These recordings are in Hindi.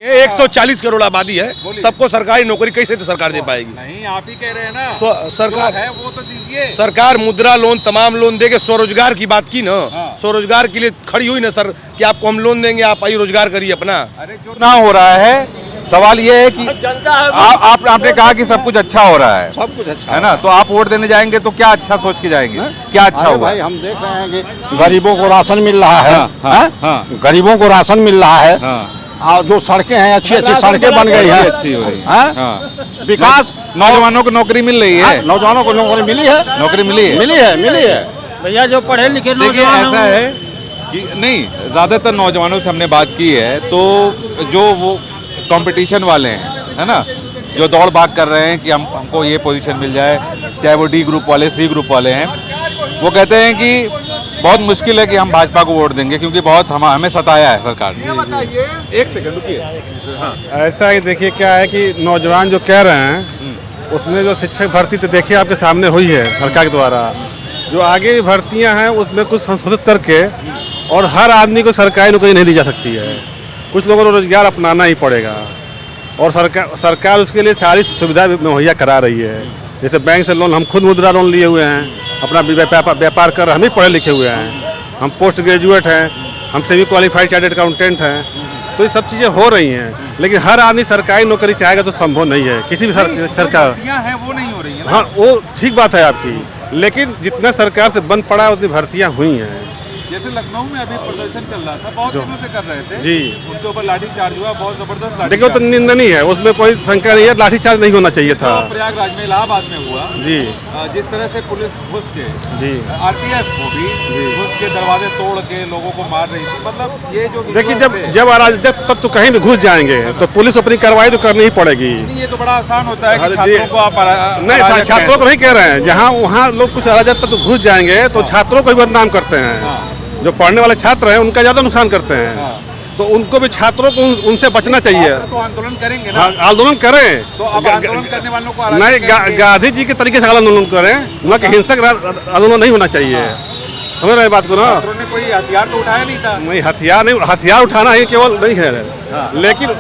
140 करोड़ आबादी है, सबको सरकारी नौकरी कैसे तो सरकार दे पाएगी? नहीं, आप ही कह रहे हैं ना। सरकार है वो तो दीजिए। सरकार मुद्रा लोन तमाम लोन देके स्वरोजगार की बात की ना। हाँ। स्वरोजगार के लिए खड़ी हुई ना सर कि आपको हम लोन देंगे, आप आइए रोजगार करिए अपना। अरे जो ना हो रहा है, सवाल ये है कि आपने कहा कि सब कुछ अच्छा हो रहा है, सब कुछ अच्छा है ना, तो आप वोट देने जाएंगे तो क्या अच्छा सोच के जाएंगे? क्या अच्छा होगा? भाई हम देख रहे हैं कि गरीबों को राशन मिल रहा है। हाँ। गरीबों को राशन मिल रहा है। हाँ। और जो सड़कें हैं अच्छी अच्छी सड़कें बन गई हैं, अच्छी हो रही है। हाँ? विकास, नौजवानों को नौकरी मिल रही है। नौजवानों को नौकरी मिली है। नौकरी मिली है, मिली है भैया। जो पढ़े लिखे देखिए ऐसा है कि नहीं, ज्यादातर नौजवानों से हमने बात की है तो जो वो कंपटीशन वाले हैं, है ना, जो दौड़ भाग कर रहे हैं कि हमको ये पोजीशन मिल जाए, चाहे वो डी ग्रुप वाले सी ग्रुप वाले हैं, वो कहते हैं कि बहुत मुश्किल है कि हम भाजपा को वोट देंगे क्योंकि बहुत हमें सताया है सरकार ने। एक सेकंड रुकिए। हाँ। ऐसा ही देखिए क्या है कि नौजवान जो कह रहे हैं उसमें जो शिक्षक भर्ती तो देखिए आपके सामने हुई है सरकार के द्वारा। जो आगे भर्तियां हैं उसमें कुछ संशोधित करके, और हर आदमी को सरकारी नौकरी नहीं दी जा सकती है, कुछ लोगों को रोजगार अपनाना ही पड़ेगा। और सरकार उसके लिए सारी सुविधा मुहैया करा रही है। जैसे बैंक से लोन, हम खुद मुद्रा लोन लिए हुए हैं, अपना व्यापार कर, हम ही पढ़े लिखे हुए हैं, हम पोस्ट ग्रेजुएट हैं, हम सेमी क्वालिफाइड चार्टर्ड अकाउंटेंट हैं, तो ये सब चीज़ें हो रही हैं। लेकिन हर आदमी सरकारी नौकरी चाहेगा तो संभव नहीं है किसी भी सरकार है वो नहीं हो रही है। हाँ, वो ठीक बात है आपकी, लेकिन जितना सरकार से बंद पड़ा है उतनी भर्तियाँ हुई हैं। जैसे लखनऊ में अभी प्रदर्शन चल रहा था, बहुत दिनों से कर रहे थे जी, उनके ऊपर लाठी चार्ज हुआ, बहुत जबरदस्त लाठी। देखिए वो तो निंदनीय है, उसमें कोई शंका नहीं है, लाठीचार्ज नहीं होना चाहिए था। प्रयागराज में, इलाहाबाद में हुआ जी, जिस तरह से पुलिस घुस के, जी, आरपीएफ को भी घुस के दरवाजे तोड़ के लोगों को मार रही थी, मतलब ये जो देखिए जब अराजक तब तो कहीं भी घुस जाएंगे तो पुलिस अपनी कार्रवाई तो करनी ही पड़ेगी। ये तो बड़ा आसान होता है कि छात्रों को आप नहीं, छात्रों को नहीं कह रहे हैं, जहाँ वहाँ लोग कुछ अराजक तक घुस जाएंगे तो छात्रों को भी बदनाम करते हैं। जो पढ़ने वाले छात्र हैं उनका ज्यादा नुकसान करते हैं। तो उनको भी, छात्रों को उनसे बचना चाहिए। तो आंदोलन करेंगे ना? हाँ, आंदोलन करें तो अब आंदोलन करने वालों को नहीं, गांधी जी के तरीके से आंदोलन करें, न कि हिंसक आंदोलन नहीं होना चाहिए। समझ रहे बात को ना? ने कोई हथियार तो उठाया नहीं था। नहीं, हथियार उठाना ही केवल नहीं है, लेकिन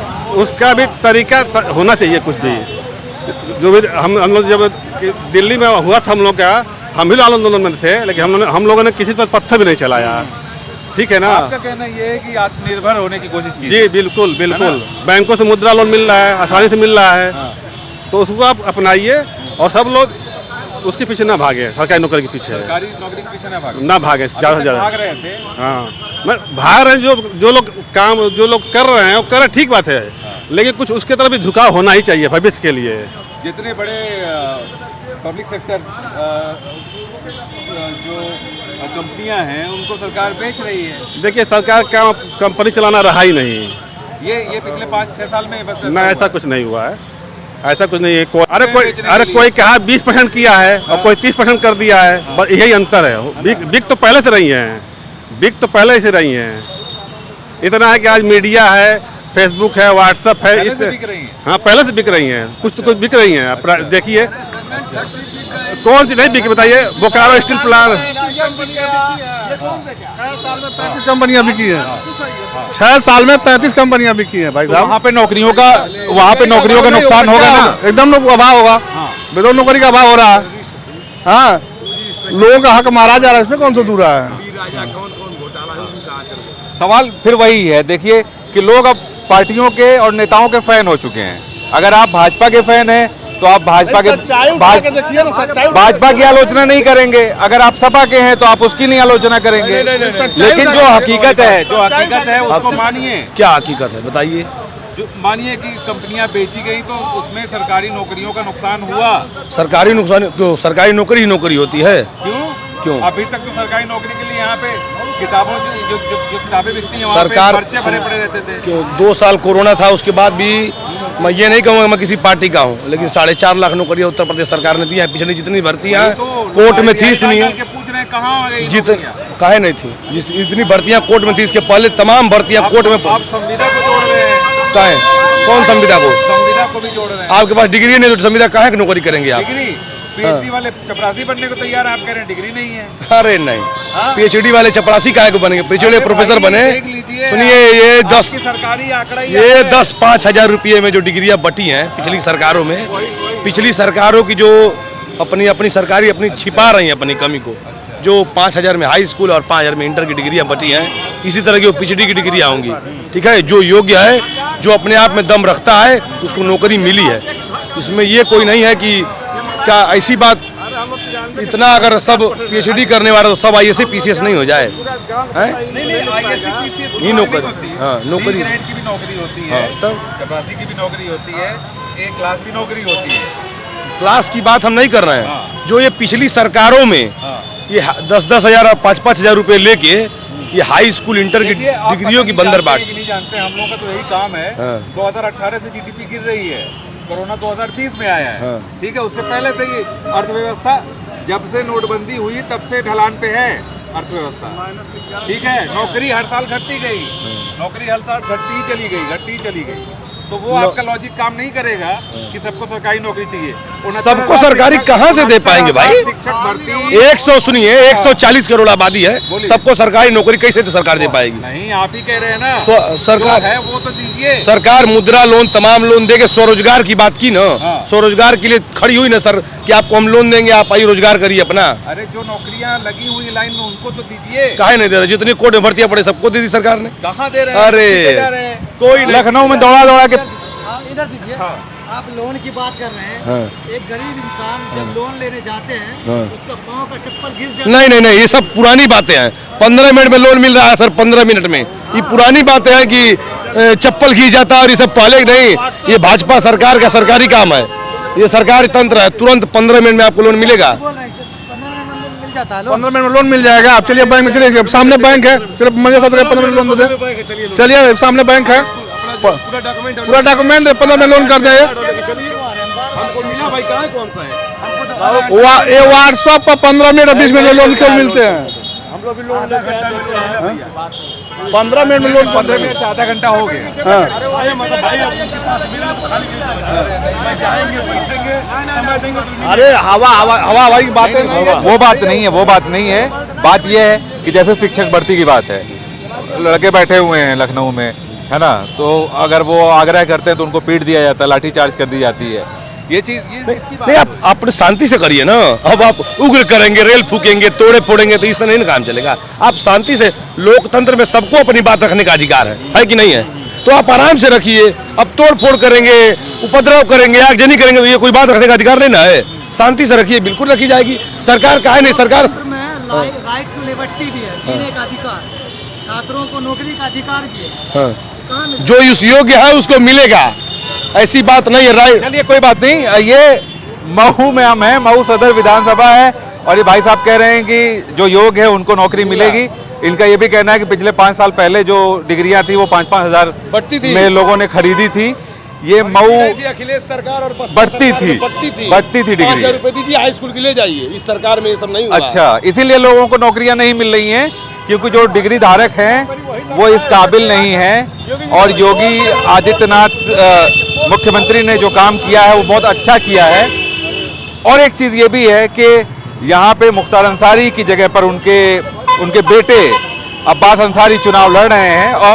उसका भी तरीका होना चाहिए। कुछ भी जो भी हम लोग जब दिल्ली में हुआ था, हम लोग का, हम भी आंदोलन में थे, लेकिन हम लोगों ने किसी पर पत्थर भी नहीं चलाया। ठीक है ना? आपका कहना ये है कि आत्मनिर्भर होने की कोशिश की। जी बिल्कुल बिल्कुल। बैंकों से मुद्रा लोन मिल रहा है, आसानी से मिल रहा है। तो उसको आप अपनाइए और सब लोग उसके पीछे ना भागे, सरकारी नौकरी के पीछे। सरकारी नौकरी के पीछे ना भागे ज़्यादा से ज़्यादा। भाग रहे थे। हाँ, मैं भाग रहे हैं। जो लोग कर रहे हैं वो कर रहे, ठीक बात है, लेकिन कुछ उसके तरफ भी झुकाव होना ही चाहिए भविष्य के लिए। जितने बड़े पब्लिक सेक्टर जो कंपनियां हैं उनको सरकार बेच रही है। देखिए सरकार का कंपनी चलाना रहा ही नहीं। ये पिछले 5-6 साल में बस ना, ऐसा कुछ नहीं हुआ है, ऐसा कुछ नहीं है। अरे कोई कहा 20% किया है और कोई 30% कर दिया है, यही अंतर है। बिक तो पहले से रही हैं, इतना है कि आज मीडिया है, फेसबुक है, व्हाट्सएप है, इससे हाँ पहले से बिक रही हैं। कुछ तो कुछ बिक रही हैं। देखिए कौन सी नहीं बिकी बताइए? बोकारो स्टील प्लांट 6 साल में 33 कंपनियां बिकी हैं। 6 साल में 33 कंपनियां बिकी हैं भाई साहब। वहाँ पे नौकरियों का नुकसान होगा ना? एकदम अभाव होगा, बेरोजगार नौकरी का अभाव हो रहा है। हाँ, लोगों का हक मारा जा रहा है, इसमें कौन सा दूर है? सवाल फिर वही है, देखिए कि लोग अब पार्टियों के और नेताओं के फैन हो चुके हैं। अगर आप भाजपा के फैन हैं तो आप भाजपा की आलोचना नहीं करेंगे, अगर आप सपा के हैं तो आप उसकी नहीं आलोचना करेंगे। लेकिन जो हकीकत है उसको मानिए। क्या हकीकत है बताइए? जो मानिए कि कंपनियां बेची गई तो उसमें सरकारी नौकरियों का नुकसान हुआ। सरकारी नुकसान क्यों? सरकारी नौकरी होती है। क्यों? अभी तक तो सरकारी नौकरी के लिए यहाँ पे किताबों जो किताबें बिकती हैं सरकार पर्चे भरे पड़े रहते थे। 2 साल कोरोना था, उसके बाद भी मैं ये नहीं कहूँगा मैं किसी पार्टी का हूँ, लेकिन 4.5 लाख नौकरियाँ उत्तर प्रदेश सरकार ने दी है। पिछली जितनी भर्तियाँ कोर्ट में थी, सुनिए, काहे नहीं थी? जिस इतनी भर्तियाँ कोर्ट में थी, इसके पहले तमाम भर्तियाँ कोर्ट में। आप संविदा को जोड़ रहे हैं? काहे? कौन संविदा को? संविदा को भी जोड़ रहे हैं। आपके पास डिग्री नहीं तो संविदा काहे की नौकरी करेंगे आप? डिग्री पीएचडी वाले चपरासी बनने को तैयार है, आप कह रहे हैं डिग्री नहीं है। अरे नहीं, पीएचडी वाले चपरासी काहे को बनेंगे, पीएचडी प्रोफेसर बने। देख लीजिए, सुनिए, ये 10 सरकारी आंकड़ा ये 10-5 हजार रुपये में जो डिग्रियां बटी हैं पिछली सरकारों में, पिछली सरकारों की जो अपनी सरकारी अपनी छिपा रही हैं अपनी कमी को, जो 5,000 में हाई स्कूल और 5,000 में इंटर की डिग्रियां बटी हैं, इसी तरह की वो पीएचडी की डिग्रियां होंगी। ठीक है, जो योग्य है, जो अपने आप में दम रखता है, उसको नौकरी मिली है। इसमें ये कोई नहीं है कि क्या ऐसी बात, इतना अगर सब पीएचडी करने वाले तो सब आईएएस पीसीएस नहीं हो जाए, हैं? ये नौकरी, हाँ नौकरी की भी नौकरी होती है, चपरासी की भी नौकरी होती है, एक क्लास भी नौकरी होती है। क्लास की बात हम नहीं कर रहे हैं। जो ये पिछली सरकारों में ये 10-10 हजार और 5-5 हजार रुपए लेके ये हाई स्कूल इंटर की डिग्रियों की बंदरबाट। नहीं जानते, हम लोग का तो यही काम है। 2018 से जीडीपी गिर रही है, कोरोना 2020 में आया है, ठीक है, उससे पहले से ही अर्थव्यवस्था, जब से नोटबंदी हुई तब से ढलान पे है अर्थव्यवस्था। ठीक है, नौकरी हर साल घटती गई, नौकरी हर साल घटती ही चली गई, तो वो आपका लॉजिक काम नहीं करेगा कि सबको सरकारी नौकरी चाहिए। सबको सरकारी कहाँ से दे पाएंगे भाई? शिक्षक भर्ती 140 करोड़ आबादी है, सबको सरकारी नौकरी कैसे तो सरकार दे पाएगी? नहीं, आप ही कह रहे हैं ना, सरकार है वो तो दीजिए। सरकार मुद्रा लोन तमाम लोन देके स्वरोजगार की बात की ना, स्वरोजगार के लिए खड़ी हुई ना सर कि आपको हम लोन देंगे, आप आइए रोजगार करिए अपना। अरे जो नौकरियां लगी हुई लाइन में उनको तो दीजिए। काहे नहीं दे रहे? जितनी कोर्ट में भर्तियां पड़े सबको दे दी सरकार ने। कहाँ दे रहे हैं? अरे कोई लखनऊ में दौड़ा के इधर दीजिए। आप लोन की बात कर रहे हैं, एक गरीब इंसान जब लोन लेने जाते हैं उसका पाँव का चप्पल घिस जाता है। नहीं, ये सब पुरानी बातें हैं। 15 मिनट में लोन मिल रहा है सर, 15 मिनट में। ये पुरानी बातें हैं कि चप्पल घिस जाता है और ये सब पहले नहीं। ये भाजपा सरकार का सरकारी काम है, ये सरकारी तंत्र है। तुरंत 15 मिनट में आपको लोन मिलेगा। 15 मिनट में लोन मिल जाएगा। आप चलिए बैंक में चलिए, सामने बैंक है, चलिए मजे साथ 15 मिनट लोन दे दे। चलिए सामने बैंक है, पूरा डॉक्यूमेंट 15 मिनट लोन कर दे। ये व्हाट्सएप पर 15 मिनट 20 मिनट में लोन क्यों मिलते हैं? 15 मिनट में लोन, 15 मिनट से आधा घंटा हो गया। अरे हवा की बात है, वो बात नहीं है। बात ये है कि जैसे शिक्षक भर्ती की बात है, लड़के बैठे हुए हैं लखनऊ में, है ना, तो अगर वो आग्रह करते हैं तो उनको पीट दिया जाता है, लाठी चार्ज कर दी जाती है। ये चीज नहीं, आप शांति से करिए ना। अब आप उग्र करेंगे, रेल फूकेंगे, तोड़े फोड़ेंगे तो इससे नहीं ना काम चलेगा। आप शांति से, लोकतंत्र में सबको अपनी बात रखने का अधिकार है कि नहीं है? तो आप आराम से रखिए। अब तोड़ फोड़ करेंगे, उपद्रव करेंगे, आगजनी करेंगे तो ये कोई बात रखने का अधिकार नहीं ना है। शांति से रखिए, बिल्कुल रखी जाएगी। सरकार काहे नहीं, सरकार राइट टू लिबर्टी भी है, जीने का अधिकार, छात्रों को नौकरी का अधिकार भी है। जो इस योग्य है उसको मिलेगा, ऐसी बात नहीं है। राइट, चलिए कोई बात नहीं। ये महू में हम हैं, महू सदर विधानसभा है, और ये भाई साहब कह रहे हैं कि जो योग्य है उनको नौकरी मिलेगी। इनका ये भी कहना है कि पिछले 5 साल पहले जो डिग्रियां थी वो 5-5 हजार में लोगों ने खरीदी थी। ये मऊ अखिलेश सरकार और बढ़ती थी डिग्री। 5,000 रुपए दीजिए, हाई स्कूल की ले जाइए। इस सरकार में ये सब नहीं हुआ। अच्छा, इसीलिए लोगों को नौकरियां नहीं मिल रही हैं, क्योंकि जो डिग्री धारक हैं वो इस काबिल नहीं हैं। और योगी आदित्यनाथ मुख्यमंत्री ने जो काम किया है वो बहुत अच्छा किया है। और एक चीज़ ये भी है कि यहाँ पे मुख्तार अंसारी की जगह पर उनके बेटे अब्बास अंसारी चुनाव लड़ रहे हैं। और